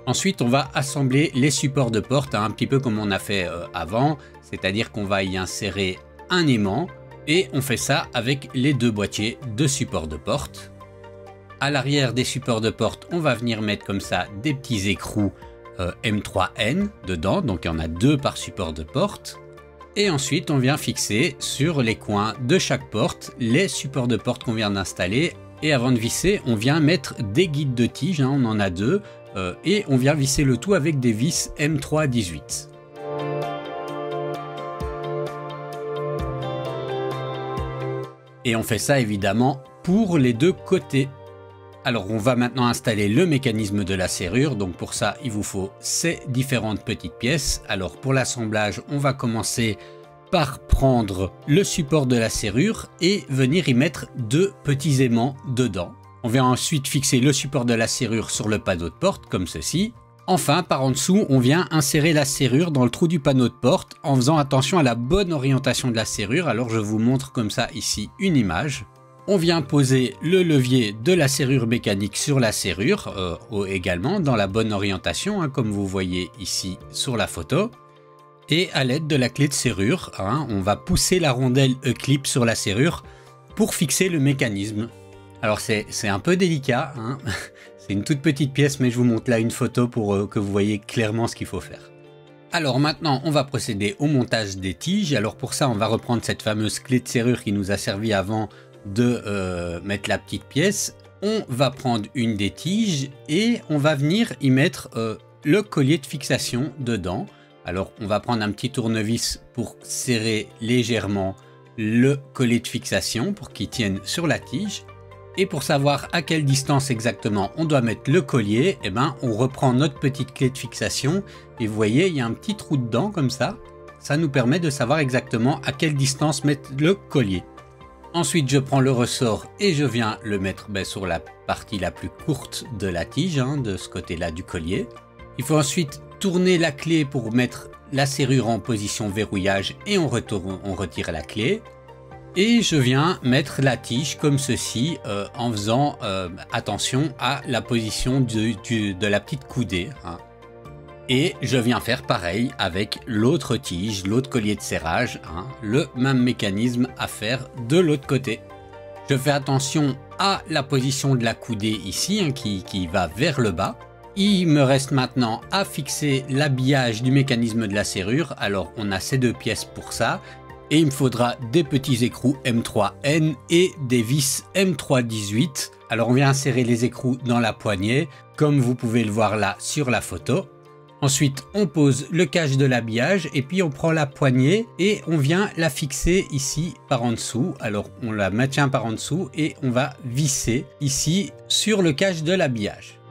Ensuite, on va assembler les supports de porte, un petit peu comme on a fait avant. C'est-à-dire qu'on va y insérer un aimant et on fait ça avec les deux boîtiers de supports de porte. À l'arrière des supports de porte, on va venir mettre comme ça des petits écrous M3N dedans. Donc, il y en a 2 par support de porte. Et ensuite, on vient fixer sur les coins de chaque porte les supports de porte qu'on vient d'installer. Et avant de visser, on vient mettre des guides de tige, on en a 2. Et on vient visser le tout avec des vis M318. Et on fait ça évidemment pour les 2 côtés. Alors on va maintenant installer le mécanisme de la serrure, donc pour ça il vous faut ces différentes petites pièces. Alors pour l'assemblage, on va commencer par prendre le support de la serrure et venir y mettre 2 petits aimants dedans. On vient ensuite fixer le support de la serrure sur le panneau de porte comme ceci. Enfin, par en dessous, on vient insérer la serrure dans le trou du panneau de porte en faisant attention à la bonne orientation de la serrure. Alors je vous montre comme ça ici une image. On vient poser le levier de la serrure mécanique sur la serrure, également dans la bonne orientation, comme vous voyez ici sur la photo. Et à l'aide de la clé de serrure, on va pousser la rondelle E-clip sur la serrure pour fixer le mécanisme. Alors c'est un peu délicat, c'est une toute petite pièce, mais je vous montre là une photo pour que vous voyez clairement ce qu'il faut faire. Alors maintenant, on va procéder au montage des tiges. Alors pour ça, on va reprendre cette fameuse clé de serrure qui nous a servi avant de mettre la petite pièce. On va prendre une des tiges et on va venir y mettre le collier de fixation dedans. Alors on va prendre un petit tournevis pour serrer légèrement le collier de fixation pour qu'il tienne sur la tige. Et pour savoir à quelle distance exactement on doit mettre le collier, on reprend notre petite clé de fixation et vous voyez il y a un petit trou dedans comme ça. Ça nous permet de savoir exactement à quelle distance mettre le collier. Ensuite, je prends le ressort et je viens le mettre sur la partie la plus courte de la tige, de ce côté-là du collier. Il faut ensuite tourner la clé pour mettre la serrure en position verrouillage et on retire la clé. Et je viens mettre la tige comme ceci en faisant attention à la position de la petite coudée. Et je viens faire pareil avec l'autre tige, l'autre collier de serrage, le même mécanisme à faire de l'autre côté. Je fais attention à la position de la coudée ici qui va vers le bas. Il me reste maintenant à fixer l'habillage du mécanisme de la serrure. Alors on a ces 2 pièces pour ça. Et il me faudra des petits écrous M3N et des vis M318. Alors on vient insérer les écrous dans la poignée, comme vous pouvez le voir là sur la photo. Ensuite, on pose le cache de l'habillage et puis on prend la poignée et on vient la fixer ici par en dessous. Alors, on la maintient par en dessous et on va visser ici sur le cache de l'habillage.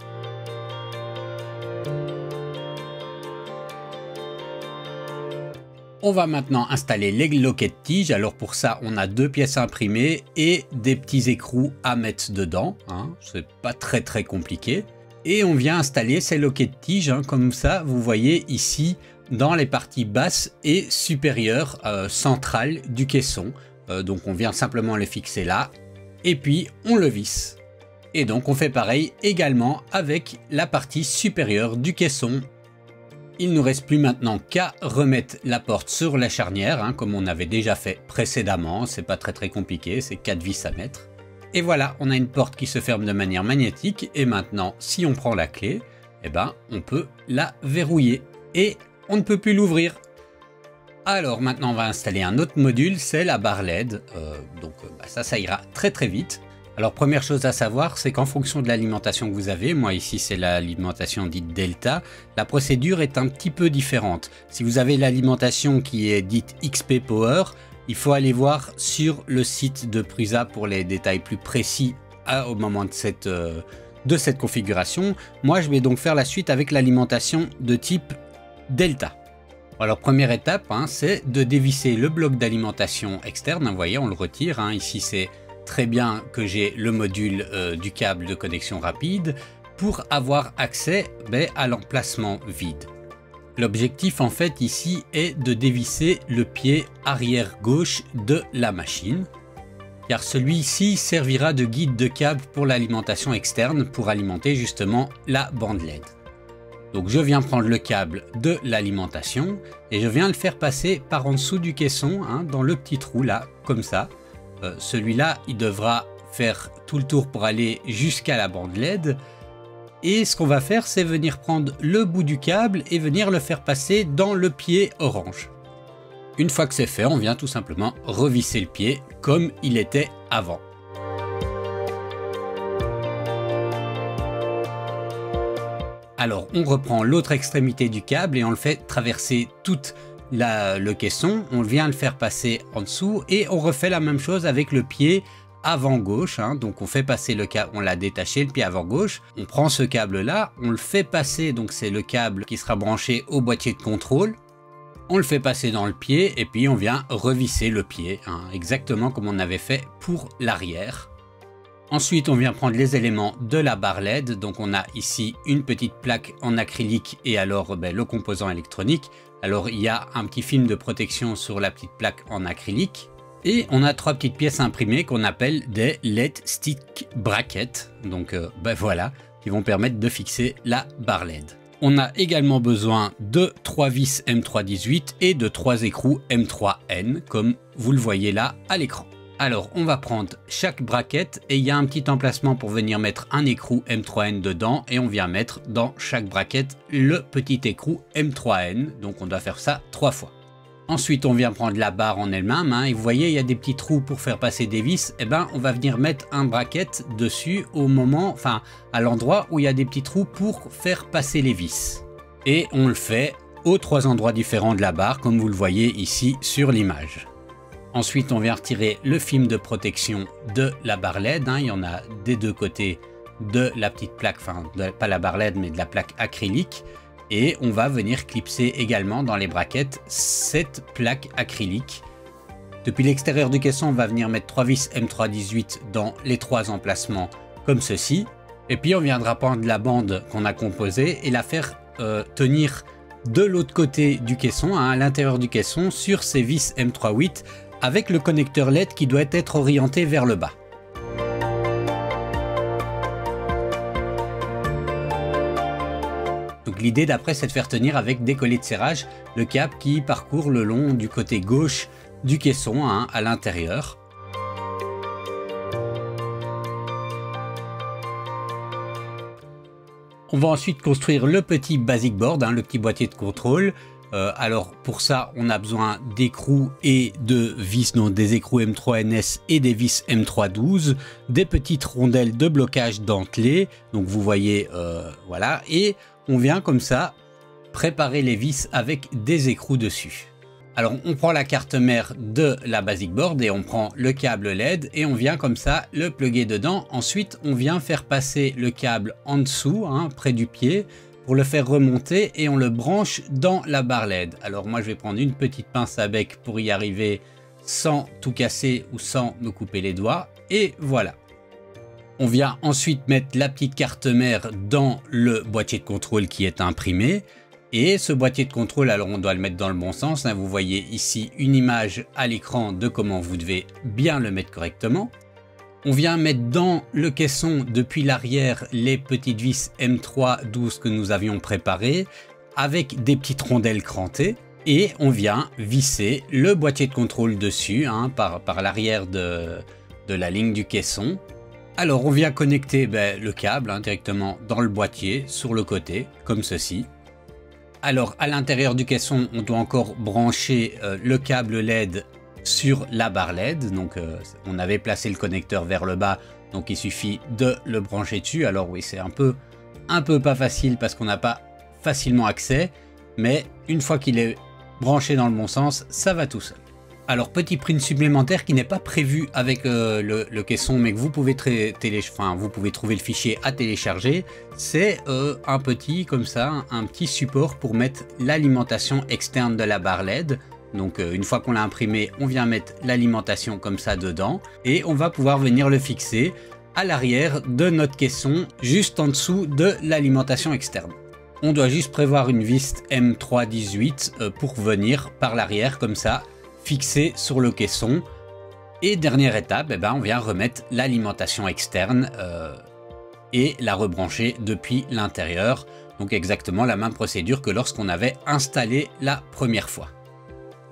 On va maintenant installer les loquets de tige. Alors pour ça, on a 2 pièces imprimées et des petits écrous à mettre dedans. C'est pas très compliqué. Et on vient installer ces loquets de tige, comme ça, vous voyez ici, dans les parties basses et supérieures centrales du caisson. Donc on vient simplement les fixer là, et puis on le visse. Et donc on fait pareil également avec la partie supérieure du caisson. Il ne nous reste plus maintenant qu'à remettre la porte sur la charnière, comme on avait déjà fait précédemment. C'est pas très compliqué, c'est 4 vis à mettre. Et voilà, on a une porte qui se ferme de manière magnétique. Et maintenant, si on prend la clé, on peut la verrouiller. Et on ne peut plus l'ouvrir. Alors maintenant, on va installer un autre module, c'est la barre LED. Ça ira très vite. Alors première chose à savoir, c'est qu'en fonction de l'alimentation que vous avez, moi ici c'est l'alimentation dite Delta, la procédure est un petit peu différente. Si vous avez l'alimentation qui est dite XP Power, il faut aller voir sur le site de Prusa pour les détails plus précis au moment de cette configuration. Moi je vais donc faire la suite avec l'alimentation de type Delta. Alors première étape, c'est de dévisser le bloc d'alimentation externe. Vous voyez, on le retire. Ici c'est très bien que j'ai le module du câble de connexion rapide pour avoir accès à l'emplacement vide. L'objectif en fait ici est de dévisser le pied arrière gauche de la machine, car celui-ci servira de guide de câble pour l'alimentation externe pour alimenter justement la bande LED. Donc je viens prendre le câble de l'alimentation et je viens le faire passer par en dessous du caisson, hein, dans le petit trou là, comme ça. Celui-là, il devra faire tout le tour pour aller jusqu'à la bande LED. Et ce qu'on va faire, c'est venir prendre le bout du câble et venir le faire passer dans le pied orange. Une fois que c'est fait, on vient tout simplement revisser le pied comme il était avant. Alors on reprend l'autre extrémité du câble et on le fait traverser toute le caisson. On vient le faire passer en dessous et on refait la même chose avec le pied avant gauche, hein. Donc on fait passer le câble, on l'a détaché, le pied avant gauche, on prend ce câble là, on le fait passer, donc c'est le câble qui sera branché au boîtier de contrôle, on le fait passer dans le pied et puis on vient revisser le pied, hein, exactement comme on avait fait pour l'arrière. Ensuite on vient prendre les éléments de la barre LED, donc on a ici une petite plaque en acrylique et alors le composant électronique. Alors il y a un petit film de protection sur la petite plaque en acrylique. Et on a 3 petites pièces imprimées qu'on appelle des LED Stick Brackets, donc voilà, qui vont permettre de fixer la barre LED. On a également besoin de 3 vis M318 et de 3 écrous M3N, comme vous le voyez là à l'écran. Alors on va prendre chaque bracket et il y a un petit emplacement pour venir mettre un écrou M3N dedans et on vient mettre dans chaque bracket le petit écrou M3N, donc on doit faire ça 3 fois. Ensuite, on vient prendre la barre en elle-même, hein, et vous voyez, il y a des petits trous pour faire passer des vis. Et on va venir mettre un bracket dessus au moment, enfin, à l'endroit où il y a des petits trous pour faire passer les vis. Et on le fait aux 3 endroits différents de la barre, comme vous le voyez ici sur l'image. Ensuite, on vient retirer le film de protection de la barre LED. Hein, il y en a des deux côtés de la petite plaque, enfin, pas la barre LED, mais de la plaque acrylique. Et on va venir clipser également dans les brackets cette plaque acrylique. Depuis l'extérieur du caisson, on va venir mettre 3 vis M318 dans les 3 emplacements comme ceci. Et puis on viendra prendre la bande qu'on a composée et la faire tenir de l'autre côté du caisson, hein, à l'intérieur du caisson, sur ces vis M3.8 avec le connecteur LED qui doit être orienté vers le bas. Donc l'idée d'après, c'est de faire tenir avec des collets de serrage le câble qui parcourt le long du côté gauche du caisson, hein, à l'intérieur. On va ensuite construire le petit basic board, hein, le petit boîtier de contrôle. Alors pour ça, on a besoin d'écrous et de vis, donc des écrous M3NS et des vis M312, des petites rondelles de blocage dentelées, donc vous voyez, voilà, et on vient comme ça préparer les vis avec des écrous dessus. Alors on prend la carte mère de la basic board et on prend le câble LED et on vient comme ça le plugger dedans. Ensuite on vient faire passer le câble en dessous, hein, près du pied, pour le faire remonter et on le branche dans la barre LED. Alors moi je vais prendre une petite pince à bec pour y arriver sans tout casser ou sans me couper les doigts, et voilà. On vient ensuite mettre la petite carte mère dans le boîtier de contrôle qui est imprimé. Et ce boîtier de contrôle, alors on doit le mettre dans le bon sens, hein. Vous voyez ici une image à l'écran de comment vous devez bien le mettre correctement. On vient mettre dans le caisson depuis l'arrière les petites vis M312 que nous avions préparées avec des petites rondelles crantées. Et on vient visser le boîtier de contrôle dessus, hein, par l'arrière de la ligne du caisson. Alors on vient connecter le câble, hein, directement dans le boîtier sur le côté, comme ceci. Alors à l'intérieur du caisson, on doit encore brancher le câble LED sur la barre LED. Donc on avait placé le connecteur vers le bas, donc il suffit de le brancher dessus. Alors oui, c'est un peu pas facile parce qu'on n'a pas facilement accès, mais une fois qu'il est branché dans le bon sens, ça va tout seul. Alors petit print supplémentaire qui n'est pas prévu avec le caisson, mais que vous pouvez vous pouvez trouver le fichier à télécharger, c'est un petit comme ça, un petit support pour mettre l'alimentation externe de la barre LED. Donc une fois qu'on l'a imprimé, on vient mettre l'alimentation comme ça dedans et on va pouvoir venir le fixer à l'arrière de notre caisson, juste en dessous de l'alimentation externe. On doit juste prévoir une vis M318 pour venir par l'arrière comme ça, fixer sur le caisson. Et dernière étape, on vient remettre l'alimentation externe et la rebrancher depuis l'intérieur. Donc exactement la même procédure que lorsqu'on avait installé la première fois.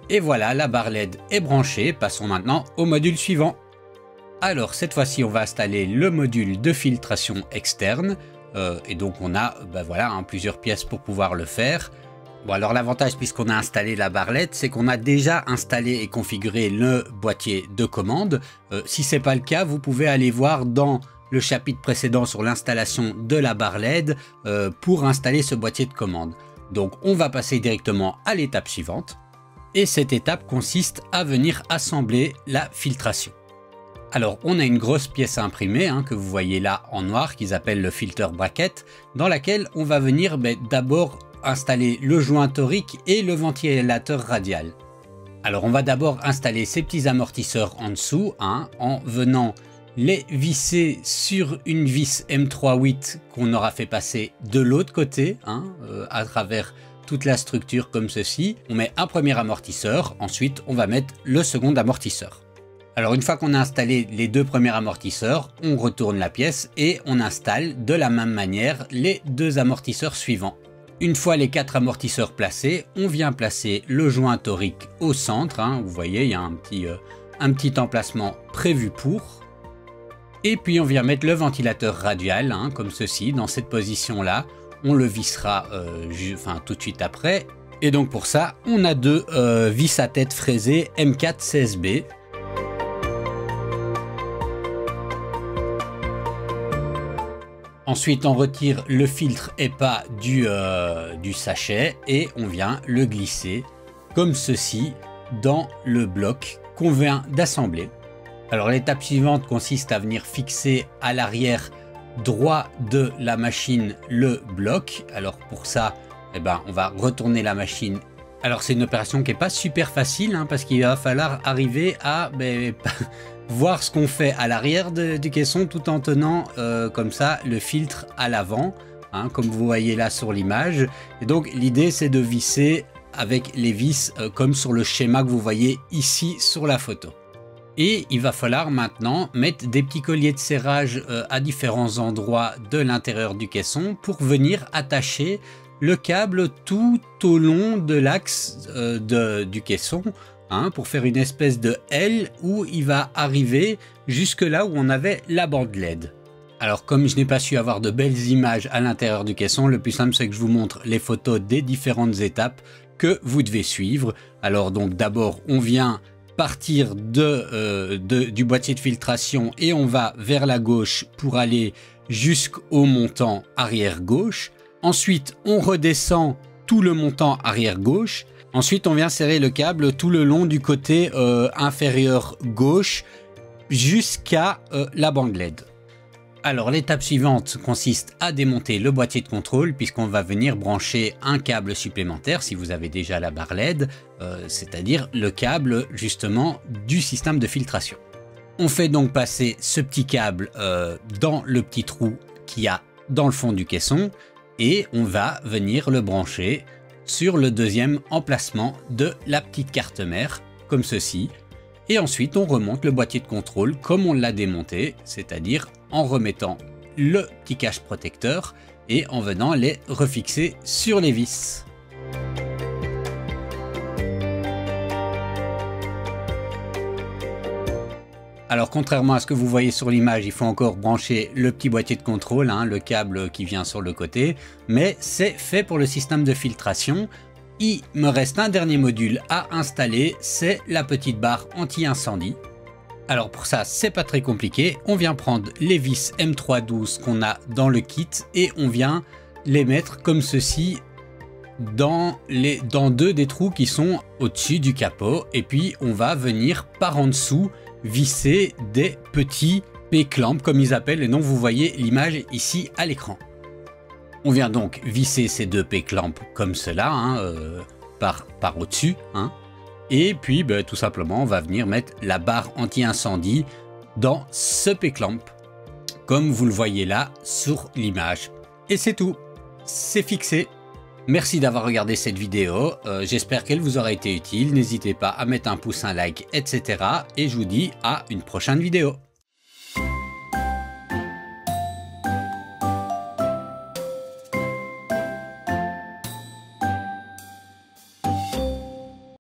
Et voilà, la barre LED est branchée. Passons maintenant au module suivant. Alors cette fois-ci, on va installer le module de filtration externe. Et donc on a plusieurs pièces pour pouvoir le faire. Bon, alors l'avantage, puisqu'on a installé la barre LED, c'est qu'on a déjà installé et configuré le boîtier de commande. Si ce n'est pas le cas, vous pouvez aller voir dans le chapitre précédent sur l'installation de la barre LED pour installer ce boîtier de commande. Donc on va passer directement à l'étape suivante. Et cette étape consiste à venir assembler la filtration. Alors on a une grosse pièce imprimée que vous voyez là en noir qu'ils appellent le filter bracket, dans laquelle on va venir d'abord installer le joint torique et le ventilateur radial. Alors on va d'abord installer ces petits amortisseurs en dessous en venant les visser sur une vis M3.8 qu'on aura fait passer de l'autre côté à travers toute la structure comme ceci. On met un premier amortisseur, ensuite on va mettre le second amortisseur. Alors une fois qu'on a installé les deux premiers amortisseurs, on retourne la pièce et on installe de la même manière les deux amortisseurs suivants. Une fois les 4 amortisseurs placés, on vient placer le joint torique au centre. Vous voyez, il y a un petit emplacement prévu pour. Et puis on vient mettre le ventilateur radial, comme ceci, dans cette position-là. On le vissera tout de suite après. Et donc pour ça, on a deux vis à tête fraisée M4 16B. Ensuite, on retire le filtre EPA du sachet et on vient le glisser comme ceci dans le bloc qu'on vient d'assembler. Alors l'étape suivante consiste à venir fixer à l'arrière droit de la machine le bloc. Alors pour ça, on va retourner la machine. Alors c'est une opération qui n'est pas super facile parce qu'il va falloir arriver à voir ce qu'on fait à l'arrière du caisson tout en tenant comme ça le filtre à l'avant, comme vous voyez là sur l'image. Et donc l'idée c'est de visser avec les vis comme sur le schéma que vous voyez ici sur la photo. Et il va falloir maintenant mettre des petits colliers de serrage à différents endroits de l'intérieur du caisson pour venir attacher le câble tout au long de l'axe du caisson, pour faire une espèce de L où il va arriver jusque là où on avait la bande LED. Alors comme je n'ai pas su avoir de belles images à l'intérieur du caisson, le plus simple c'est que je vous montre les photos des différentes étapes que vous devez suivre. Alors donc d'abord on vient partir du boîtier de filtration et on va vers la gauche pour aller jusqu'au montant arrière gauche. Ensuite on redescend tout le montant arrière gauche. Ensuite on vient serrer le câble tout le long du côté inférieur gauche jusqu'à la bande LED. Alors l'étape suivante consiste à démonter le boîtier de contrôle puisqu'on va venir brancher un câble supplémentaire si vous avez déjà la barre LED, c'est-à-dire le câble justement du système de filtration. On fait donc passer ce petit câble dans le petit trou qu'il y a dans le fond du caisson et on va venir le brancher sur le deuxième emplacement de la petite carte mère comme ceci. Et ensuite on remonte le boîtier de contrôle comme on l'a démonté, c'est-à-dire en remettant le petit cache protecteur et en venant les refixer sur les vis. Alors contrairement à ce que vous voyez sur l'image, il faut encore brancher le petit boîtier de contrôle, le câble qui vient sur le côté, mais c'est fait pour le système de filtration. Il me reste un dernier module à installer, c'est la petite barre anti-incendie. Alors pour ça, c'est pas très compliqué, on vient prendre les vis M312 qu'on a dans le kit et on vient les mettre comme ceci dans deux des trous qui sont au-dessus du capot et puis on va venir par en dessous visser des petits P-clamps comme ils appellent et donc vous voyez l'image ici à l'écran. On vient donc visser ces deux P-clamps comme cela, par au-dessus. Et puis tout simplement on va venir mettre la barre anti-incendie dans ce P-clamp, comme vous le voyez là sur l'image. Et c'est tout, c'est fixé. Merci d'avoir regardé cette vidéo, j'espère qu'elle vous aura été utile. N'hésitez pas à mettre un pouce, un like, etc. Et je vous dis à une prochaine vidéo.